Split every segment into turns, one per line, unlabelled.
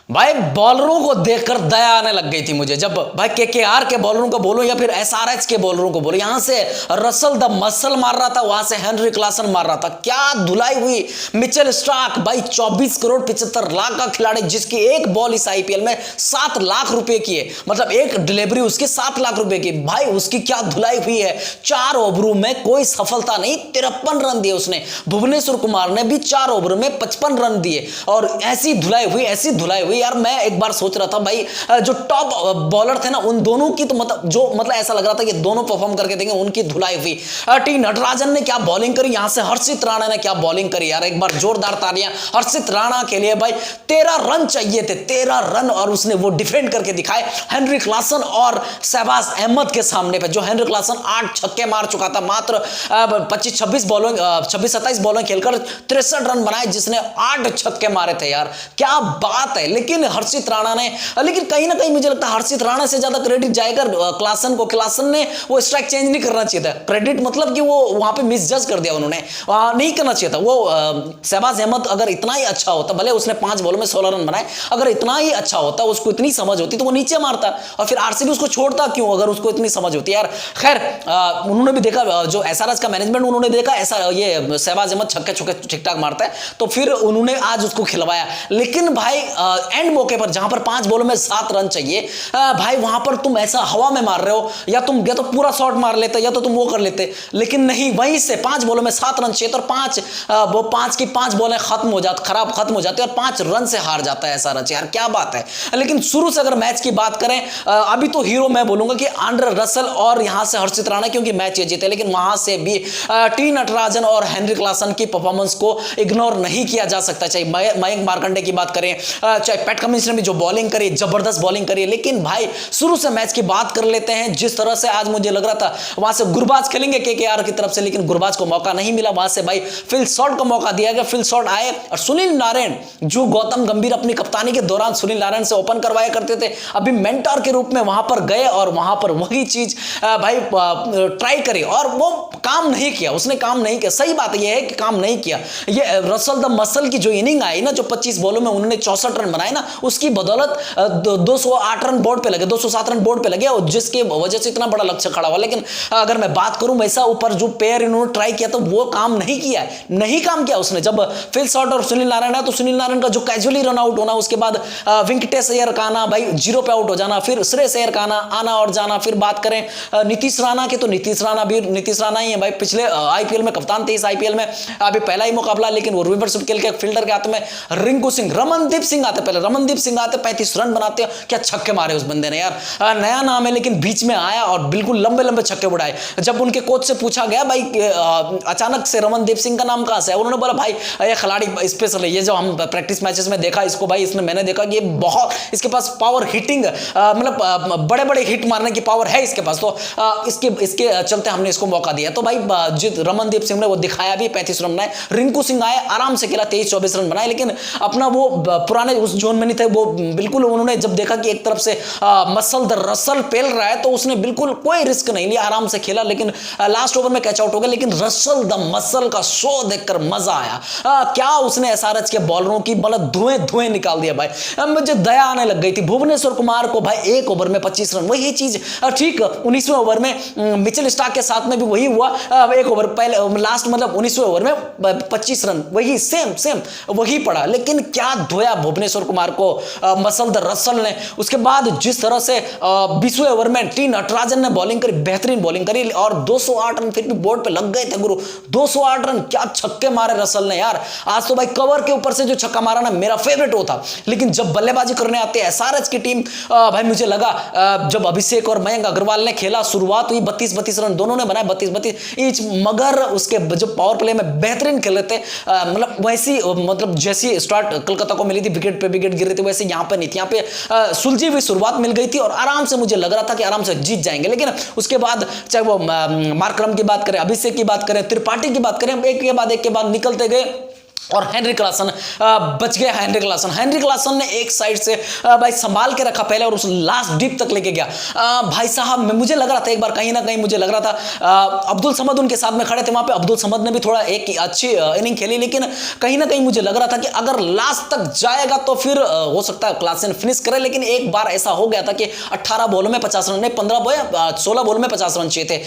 भाई बॉलरों को देखकर दया आने लग गई थी मुझे, जब भाई केकेआर के बॉलरों को बोलो या फिर एसआरएच के बॉलरों को बोलो, यहां से रसल द मसल मार रहा था, वहां से हेनरी क्लासन मार रहा था। क्या धुलाई हुई मिचेल स्टार्क, भाई 24 करोड़ 75 लाख का खिलाड़ी, जिसकी एक बॉल इस आईपीएल में 7 लाख रुपए की है, मतलब एक डिलीवरी उसकी 7 लाख रुपए की। भाई उसकी क्या धुलाई हुई है, 4 ओवरों में कोई सफलता नहीं, 53 रन दिए उसने। भुवनेश्वर कुमार ने भी 4 ओवर में 55 रन दिए, और ऐसी धुलाई हुई, ऐसी धुलाई हुई यार। मैं एक बार सोच रहा था भाई, जो टॉप बॉलर थे ना उन दोनों की तो मतलब ऐसा लग रहा था कि दोनों परफॉर्म करके देंगे, उनकी धुलाई हुई। टी नटराजन ने क्या बॉलिंग करी, यहां से हर्षित राणा ने क्या बॉलिंग करी यार, एक बार जोरदार तालियां हर्षित राणा के लिए। भाई 13 रन चाहिए थे, 13 रन, और उसने वो डिफेंड करके दिखाए हेनरी क्लासन और शहबाज अहमद के सामने पे। जो हेनरी क्लासन 8 छक्के मार चुका था, मात्र 26-27 बॉलों खेलकर 63 रन बनाए, जिसने 8 छक्के मारे थे यार, क्या बात है। लेकिन हर्षित राणा ने, लेकिन कहीं ना कहीं मुझे लगता है हर्षित राणा से ज्यादा क्रेडिट जाएगा क्लासन को। क्लासन ने वो स्ट्राइक चेंज नहीं करना चाहिए था, क्रेडिट मतलब कि वो वहां पे मिसजज कर दिया उन्होंने, नहीं करना चाहिए था वो। शहबाज अहमद अगर इतना ही अच्छा होता, भले उसने 5 बॉलों में 16 रन बनाए, अगर इतना ही अच्छा होता, उसको इतनी समझ होती तो वो नीचे मारता, और फिर आरसीबी उसको छोड़ता क्यों अगर उसको इतनी समझ होती यार। खैर उन्होंने भी देखा, जो एसआरएच का मैनेजमेंट, उन्होंने देखा ऐसा ये शहबाज अहमद छक्के छक्के ठीक ठाक मारता है, तो फिर उन्होंने आज उसको खिलवाया। लेकिन भाई एंड मौके पर जहां पर 5 बॉलों में 7 रन चाहिए, भाई वहां पर तुम ऐसा हवा में मार रहे हो, या तो पूरा शॉट मार लेते, या तो तुम वो कर लेते, लेकिन नहीं, वहीं से 5 बॉलों में 7 रन चाहिए, और 5 की 5 बॉलें खत्म हो जाती है, और 5 रन से हार जाता है एसआरएच यार, क्या बात है। लेकिन शुरू से अगर मैच की बात करें, अभी तो हीरो मैं बोलूंगा कि आंड्रे रसल और यहां से हर्षित राणा, क्योंकि मैच ये जीते, लेकिन वहां से भी टी नटराजन और हेनरी क्लासन की परफॉर्मेंस को इग्नोर नहीं किया जा सकता। चाहे मयंक मार्कंडे की बात करें, चाहे पैट कमिंस ने भी जो बॉलिंग करी, जबरदस्त बॉलिंग करी। लेकिन भाई शुरू से मैच की बात कर लेते हैं, जिस तरह से आज मुझे लग रहा था वहां से गुरबाज खेलेंगे केकेआर की तरफ से, लेकिन गुरबाज को मौका नहीं मिला। वहां से भाई फिल शॉट को मौका दिया गया, फिल शॉट आए, और सुनील नारायण, जो गौतम गंभीर अपनी कप्तानी के दौरान सुनील नारायण से ओपन करवाया करते थे, अभी मेंटर के रूप में वहां पर गए, और वहां पर वही चीज भाई ट्राई करी, और वो काम नहीं किया, उसने काम नहीं किया। सही बात यह है कि काम नहीं किया। ये रसल द मसल की जो इनिंग आई ना, जो 25 बॉलों में उन्होंने 64 रन बनाए ना, उसकी बदौलत 208 रन बोर्ड पे लगे, 207 रन बोर्ड पे लगे, और जिसके वजह से इतना बड़ा लक्ष्य खड़ा हुआ। लेकिन अगर मैं बात करूं वैसा ऊपर जो पेयर इन्होंने ट्राई किया, तो वो काम नहीं किया है, नहीं काम किया उसने। जब फिल शॉट और सुनील नारायण है, तो सुनील नारायण का जो कैजुअली रन आउट होना, उसके बाद वेंकटेश अय्यर का आना, भाई 0 पे आउट हो जाना, फिर श्रेयस अय्यर का आना और जाना। फिर बात करें नीतीश राणा की, तो नीतीश राणा ही है भाई, पिछले आईपीएल में कप्तान थे, इस आईपीएल में अभी पहला ही मुकाबला, लेकिन वो रिवर्स खेल के फील्डर के हाथ में रिंकू सिंह, रमनदीप सिंह आते, पहले रमनदीप सिंह आते, 35 रन बनाते, क्या छक्के मारे उस बंदे ने यार। नया नाम है, लेकिन बीच में आया और बिल्कुल लंबे लंबे छक्के उड़ाए। जब उनके कोच से पूछा गया भाई अचानक से रमनदीप सिंह का नाम कहां से है, उन्होंने बोला भाई ये खिलाड़ी स्पेशल है, ये जो हम प्रैक्टिस मैचेस में देखा इसको, भाई इसने, मैंने देखा कि ये बहुत, इसके पास पावर हिटिंग, मतलब बड़े बड़े हिट मारने की पावर है इसके पास, तो इसके चलते हमने इसको मौका दिया। तो भाई रमनदीप सिंह ने वो दिखाया भी, 35 रन बनाए। रिंकू सिंह आए, आराम से खेला, 23-24 रन बनाए, लेकिन अपना वो पुराने उस जोन में नहीं थे वो बिल्कुल। उन्होंने जब देखा कि एक तरफ से मसल द रसल पेल रहा है, तो उसने बिल्कुल कोई रिस्क नहीं लिया, आराम से खेला, लेकिन लास्ट ओवर में कैच आउट हो गया। लेकिन रसल द मसल का शो देखकर मजा आया। क्या उसने एसआरएच के बॉलरों की मतलब धुएं निकाल दिया भाई, मुझे दया आने लग गई थी। भुवनेश्वर कुमार को भाई 1 ओवर में 25 रन, वही चीज ठीक 19वें ओवर में मिचेल स्टार्क के साथ में भी वही हुआ। 1 ओवर पहले लास्ट मतलब 19वें ओवर में 25 रन, वही सेम वही पड़ा। लेकिन क्या धोया भुवनेश्वर कुमार को मसल द रसल ने। उसके बाद जिस तरह से 20वें ओवर में टी नटराजन ने बॉलिंग करी, बेहतरीन बॉलिंग करी, और 208 रन फिर भी बोर्ड पे लग गए थे गुरु। 208 रन, क्या छक्के मारे रसल ने यार। आज तो भाई कवर के ऊपर से जो छक्का मारा ना, मेरा फेवरेट वो था। लेकिन जब बल्लेबाजी करने आते हैं एसआरएच की टीम, भाई मुझे लगा जब अभिषेक और मयंक अग्रवाल ने खेला, शुरुआत हुई 32 रन दोनों ने बनाए, 32 ईच, मगर उसके जो पावर प्ले में बेहतरीन खेल रहे थे, मतलब वैसी, मतलब जैसी स्टार्ट कोलकाता को मिली थी, विकेट पे विकेट गिर रहे थे, वैसे यहां पे नहीं थी। यहां पे सुलझी हुई शुरुआत मिल गई थी, और आराम से मुझे लग रहा था कि आराम से जीत जाएंगे। लेकिन उसके बाद चाहे वो मार्करम की बात करें, अभिषेक की बात करें, त्रिपाठी की बात करें, एक के बाद निकलते गए। और हेनरी क्लासन बच गया। हेनरी क्लासन ने एक साइड से भाई संभाल के रखा पहले और उस लास्ट डीप तक लेके गया। भाई साहब मुझे लग रहा था एक बार कहीं ना कहीं मुझे लग रहा था अब्दुल समद उनके साथ में खड़े थे वहां पे, अब्दुल समद ने भी थोड़ा एक अच्छी इनिंग खेली, लेकिन कहीं ना कहीं मुझे लग रहा था कि अगर लास्ट तक जाएगा तो फिर हो सकता है क्लासन फिनिश करे। लेकिन एक बार ऐसा हो गया था कि 18 बॉलों में 50 रन, 16 बॉल में 50 रन चाहिए थे।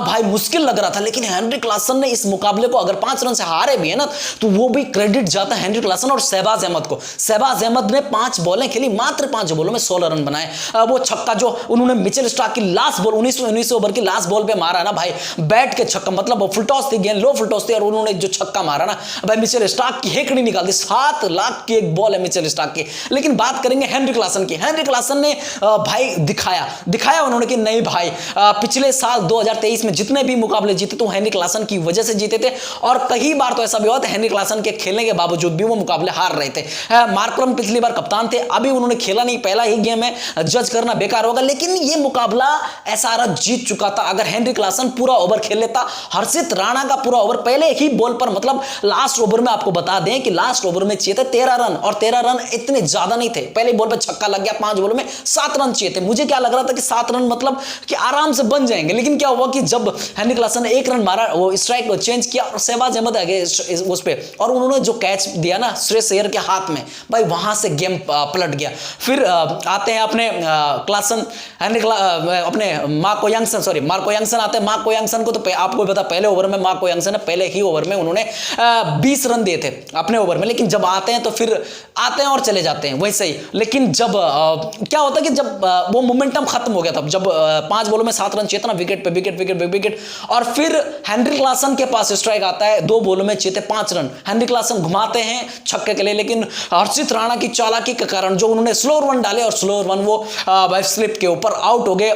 भाई मुश्किल लग रहा था, लेकिन हेनरी क्लासन ने इस मुकाबले को अगर 5 रन से हारे भी है ना तो वो भी क्रेडिट जाता है हेनरी क्लासन और शहबाज अहमद को। शहबाज अहमद ने 5 बॉलें खेली, मात्र 5 बॉलों में 16 रन बनाए। वो छक्का जो उन्होंने मिचेल स्टार्क की लास्ट बॉल 19 ओवर की लास्ट बॉल पे मारा ना भाई, बैट के छक्का, मतलब फुल टॉस थी, गेंद लो फुल टॉस थी और उन्होंने जो छक्का मारा ना भाई, मिचेल स्टार्क की हेकड़ी निकाल दी। 7 लाख की एक बॉल है मिचेल स्टार्क की। लेकिन बात करेंगे हेनरी क्लासन की। हेनरी क्लासन ने भाई दिखाया उन्होंने कि नहीं भाई, पिछले साल 2023 में जितने भी मुकाबले जीते तो हेनरी क्लासन की वजह से जीते थे, और कई बार तो ऐसा भी हुआ था हेनरी क्लासन के खेलने के बावजूद भी वो मुकाबले हार रहे थे। मार्करम पिछली बार कप्तान थे, अभी उन्होंने खेला नहीं, पहला ही गेम है, जज करना बेकार होगा। लेकिन ये मुकाबला एसआरएच जीत चुका था अगर हेनरी क्लासन पूरा ओवर खेल लेता। हर्षित राणा का पूरा ओवर पहले ही बॉल पर, मतलब लास्ट ओवर में आपको बता दें कि लास्ट ओवर में चाहिए थे 13 रन, और 13 रन इतने ज्यादा नहीं थे। पहले बॉल पर छक्का लग गया, 5 बॉल में 7 रन चाहिए थे। मुझे क्या लग रहा था कि 7 रन मतलब कि आराम से बन जाएंगे, लेकिन क्या हुआ कि जब हेनरी क्लासन ने 1 रन मारा, वो स्ट्राइक चेंज किया और शहबाज अहमद आ गए उस पे, और उन्होंने जो कैच दिया ना श्रेयस अय्यर के हाथ में, भाई वहां से गेम पलट गया। फिर आते हैं अपने क्लासन, अपने मार्को यंगसन आते हैं। मार्को यंगसन को तो आपको पता, पहले ओवर में मार्को यंगसन ने पहले ही ओवर में उन्होंने 20 रन दिए थे अपने ओवर में, लेकिन जब आते हैं तो फिर आते हैं और चले जाते हैं वैसे ही। लेकिन जब क्या होता है कि जब वो मोमेंटम खत्म हो गया था, जब 5 बॉलों में 7 रन चाहिए था ना, विकेट पे विकेट, और फिर हेनरी क्लासन के पास स्ट्राइक आता है, 2 बॉलों में चाहिए थे 5 रन। हेनरी क्लासन घुमाते हैं छक्के के लिए, लेकिन हर्षित राणा की चालाकी के कारण जो उन्होंने स्लो रन डाले और स्लो रन वो स्लिप के ऊपर आउट हो गए।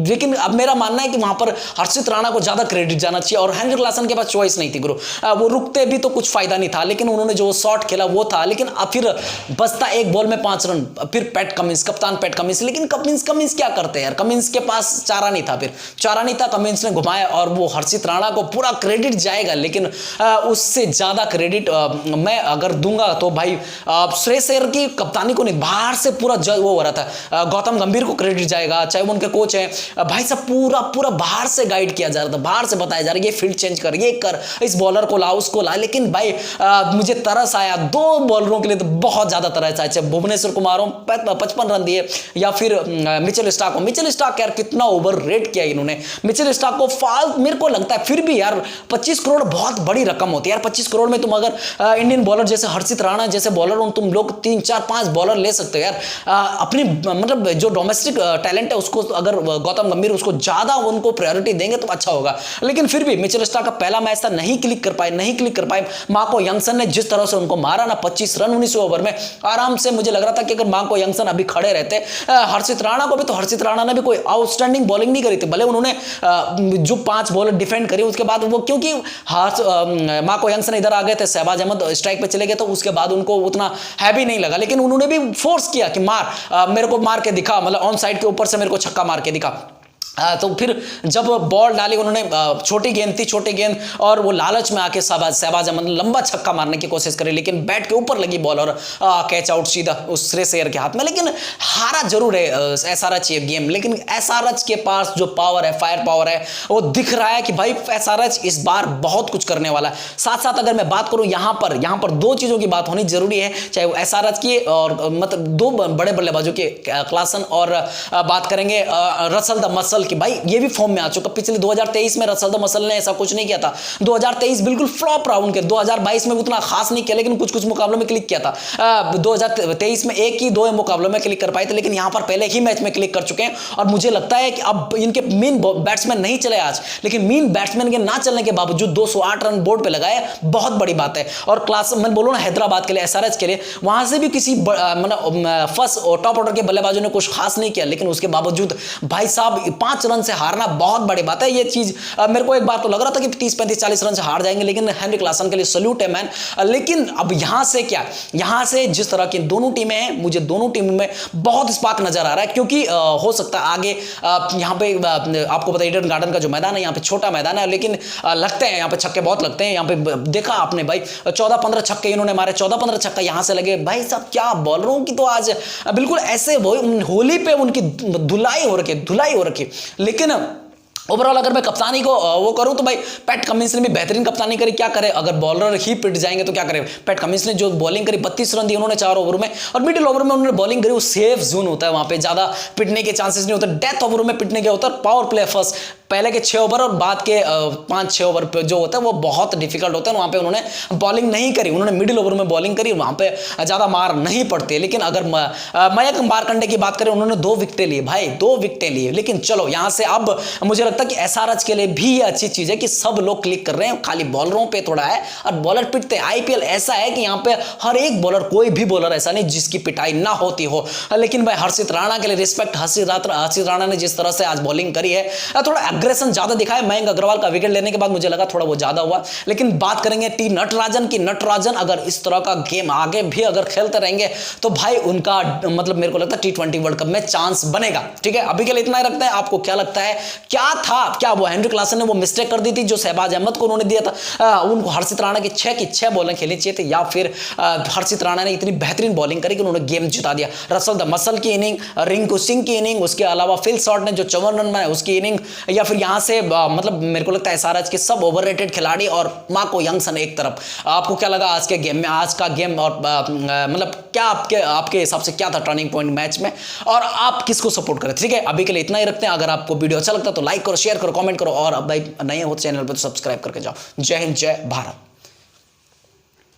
लेकिन अब मेरा मानना है कि वहां पर हर्षित राणा को ज्यादा क्रेडिट जाना चाहिए, और हेनरी क्लासन के पास चॉइस नहीं थी गुरु, वो रुकते भी तो कुछ फायदा नहीं था, लेकिन उन्होंने जो शॉट खेला वो था। लेकिन फिर बचता 1 बॉल में 5 रन, फिर कप्तान पैट कमिंस, लेकिन कमिंस क्या करते हैं यार, कमिंस के पास चारा नहीं था, फिर चारा नहीं था, कमिंस ने घुमाया, और वो हर्षित राणा को पूरा क्रेडिट जाएगा। लेकिन उससे ज्यादा क्रेडिट मैं अगर दूंगा तो भाई श्रेयस अय्यर की कप्तानी को नहीं, बाहर से पूरा वो हो रहा था, गौतम गंभीर को क्रेडिट जाएगा, चाहे वो उनके कोच हैं भाई साहब, पूरा बाहर से गाइड किया जा रहा था, बाहर से बताया जा रहा है ये फील्ड चेंज कर, ये कर, इस बॉलर को ला, उसको ला। लेकिन भाई मुझे तरस आया 2 बॉलरों के लिए, तो बहुत ज्यादा तरस आया, चाहे भुवनेश्वर कुमार हो 55 रन दिए, या फिर मिचेल स्टार्क यार कितना ओवर रेट किया इन्होंने मिचेल स्टार्क को। मेरे को लगता है फिर भी यार 25 करोड़ बहुत बड़ी रकम होती है यार। 25 करोड़ में तुम अगर इंडियन बॉलर जैसे हर्षित राणा जैसे बॉलर हो, तुम लोग 3 4 5 बॉलर ले सकते हो यार। अपनी मतलब जो डोमेस्टिक टैलेंट है उसको अगर गौतम गंभीर उसको ज्यादा उनको प्रायोरिटी देंगे तो अच्छा होगा। लेकिन फिर भी मिचेल स्टार्क का पहला मैच था, नहीं क्लिक कर पाए। मार्को यंगसन ने जिस तरह से उनको मारा ना 25 रन 19 ओवर में, आराम से मुझे लग रहा था कि अगर मार्को यंगसन अभी खड़े रहते हर्षित राणा को भी, तो हर्षित राणा ने भी कोई आउटस्टैंडिंग बॉलिंग नहीं करी थी, भले उन्होंने जो 5 बॉलर डिफेंड करी, उसके बाद वो क्योंकि मार्को यंगसन इधर आ गए थे, शहबाज अहमद स्ट्राइक पे चले गए, तो उसके बाद उनको उतना हैवी नहीं लगा। लेकिन उन्होंने भी फोर्स किया कि मेरे को मार के दिखा, मतलब ऑन साइड के ऊपर से मेरे को छक्का मार के दिखा। तो फिर जब बॉल डाली उन्होंने, छोटी गेंद और वो लालच में आके शहबाज अहमद लंबा छक्का मारने की कोशिश करी, लेकिन बैट के ऊपर लगी बॉल और कैच आउट सीधा उस श्रेयस अय्यर के हाथ में। लेकिन हारा जरूर है एसआरएच ये गेम, लेकिन एसआरएच के पास जो पावर है, फायर पावर है, वो दिख रहा है कि भाई एसआरएच इस बार बहुत कुछ करने वाला है। साथ साथ अगर मैं बात करूं यहाँ पर 2 चीजों की बात होनी जरूरी है, चाहे वो एसआरएच की और मतलब 2 बड़े बल्लेबाजों के क्लासन, और बात करेंगे रसल द मसल कि भाई ये भी फॉर्म में आ चुका। पिछले 2023 में रसल द मसल ने ऐसा कुछ नहीं किया था, 2023 बिल्कुल फ्लॉप राउंड के, 2022 में उतना खास नहीं किया, लेकिन कुछ मुकाबलों में क्लिक किया था। 2023 में 1 ही 2 मुकाबलों में क्लिक कर पाए थे, लेकिन यहां पर पहले ही मैच में क्लिक कर चुके हैं। और मुझे लगता है कि अब इनके मेन बैट्समैन नहीं चले आज, लेकिन मेन बैट्समैन के ना चलने के बावजूद 208 रन बोर्ड पे लगाए, बहुत बड़ी बात है। और क्लास मैं बोलूं ना, हैदराबाद के लिए, एसआरएच के लिए, वहां से भी किसी मतलब फर्स्ट टॉप ऑर्डर के बल्लेबाजों ने कुछ खास नहीं किया, लेकिन उसके बावजूद भाई साहब 5 रन से हारना बहुत बड़ी बात है। ये चीज मेरे को एक बार तो लग रहा था कि 30, 35, 40 रन से हार जाएंगे, लेकिन हेनरी क्लासन के लिए सल्यूट है मैन। लेकिन अब यहां से क्या, यहां से जिस तरह की दोनों टीमें हैं, मुझे दोनों टीम में बहुत स्पार्क नजर आ रहा है, क्योंकि हो सकता है आगे यहां पे आपको पता है ईडन गार्डन का जो मैदान है, यहां पे छोटा मैदान है, लेकिन लगते हैं यहां पे छक्के बहुत लगते हैं। यहां पे देखा आपने भाई 14-15 छक्के इन्होंने मारे, 14-15 छक्का यहां से लगे। भाई साहब क्या बॉलरों की तो आज बिल्कुल ऐसे होली पे उनकी धुलाई हो रखी। लेकिन ओवरऑल अगर मैं कप्तानी को वो करूं तो भाई पैट कमिंस ने भी बेहतरीन कप्तानी करी। क्या करे, अगर बॉलर ही पिट जाएंगे तो क्या करे। पैट कमिंस ने जो बॉलिंग करी, 32 रन दिए उन्होंने 4 ओवर में, और मिडिल ओवर में उन्होंने बॉलिंग करी। वो सेफ जोन होता है, वहां पे ज्यादा पिटने के चांसेस नहीं होते। डेथ ओवर में पिटने के होता है। पावर प्ले फर्स्ट पहले के 6 ओवर और बाद के 5-6 ओवर पे जो होता है वो बहुत डिफिकल्ट होता है। वहां पे उन्होंने बॉलिंग नहीं करी, उन्होंने मिडिल ओवर में बॉलिंग करी, वहां पे ज्यादा मार नहीं पड़ती। लेकिन अगर मयंक मार्कंडे की बात करें, उन्होंने 2 विकेटें लिए भाई, 2 विकेटें लिए। लेकिन चलो यहां से अब मुझे लगता है कि एसआरएच के लिए भी ये अच्छी चीज है कि सब लोग क्लिक कर रहे हैं, खाली बॉलरों पे थोड़ा है और बॉलर पिटते हैं। आईपीएल ऐसा है कि यहां पे हर एक बॉलर, कोई भी बॉलर ऐसा नहीं जिसकी पिटाई ना होती हो। लेकिन भाई हर्षित राणा के लिए रिस्पेक्ट। हर्षित राणा ने जिस तरह से आज बॉलिंग करी है, थोड़ा एग्रेशन ज्यादा दिखा है। मयंक अग्रवाल का विकेट लेने के बाद मुझे लगा थोड़ा वो ज्यादा हुआ। लेकिन बात करेंगे टी नटराजन की। नटराजन अगर इस तरह का गेम आगे भी अगर खेलते रहेंगे तो भाई उनका मतलब मेरे को लगता है T20 वर्ल्ड कप में चांस बनेगा। ठीक है, अभी के लिए इतना ही रखते हैं। आपको क्या लगता है, क्या था, क्या वो हेनरी क्लासन ने वो मिस्टेक कर दी थी जो शहबाज अहमद को उन्होंने दिया था? उनको हर्षित राणा की 6 बॉलें खेलनी चाहिए थी, या फिर हर्षित राणा ने इतनी बेहतरीन बॉलिंग करी कि उन्होंने गेम जिता दिया? रसल द मसल की इनिंग, रिंकू सिंह की इनिंग, उसके अलावा फिल शॉर्ट ने जो 54 रन बनाए उसकी इनिंग, या फिर यहां से मतलब मेरे को लगता है एसआरएच के सब ओवररेटेड खिलाड़ी और मार्को यंगसन एक तरफ। आपको क्या लगा आज के गेम में, आज का गेम, और मतलब क्या आपके हिसाब से क्या था टर्निंग पॉइंट मैच में, और आप किसको सपोर्ट करें? ठीक है, अभी के लिए इतना ही रखते हैं। अगर आपको वीडियो अच्छा लगता है तो लाइक करो, शेयर करो, कमेंट करो, और अब भाई नए हो चैनल पर तो सब्सक्राइब करके जाओ। जय हिंद, जय भारत।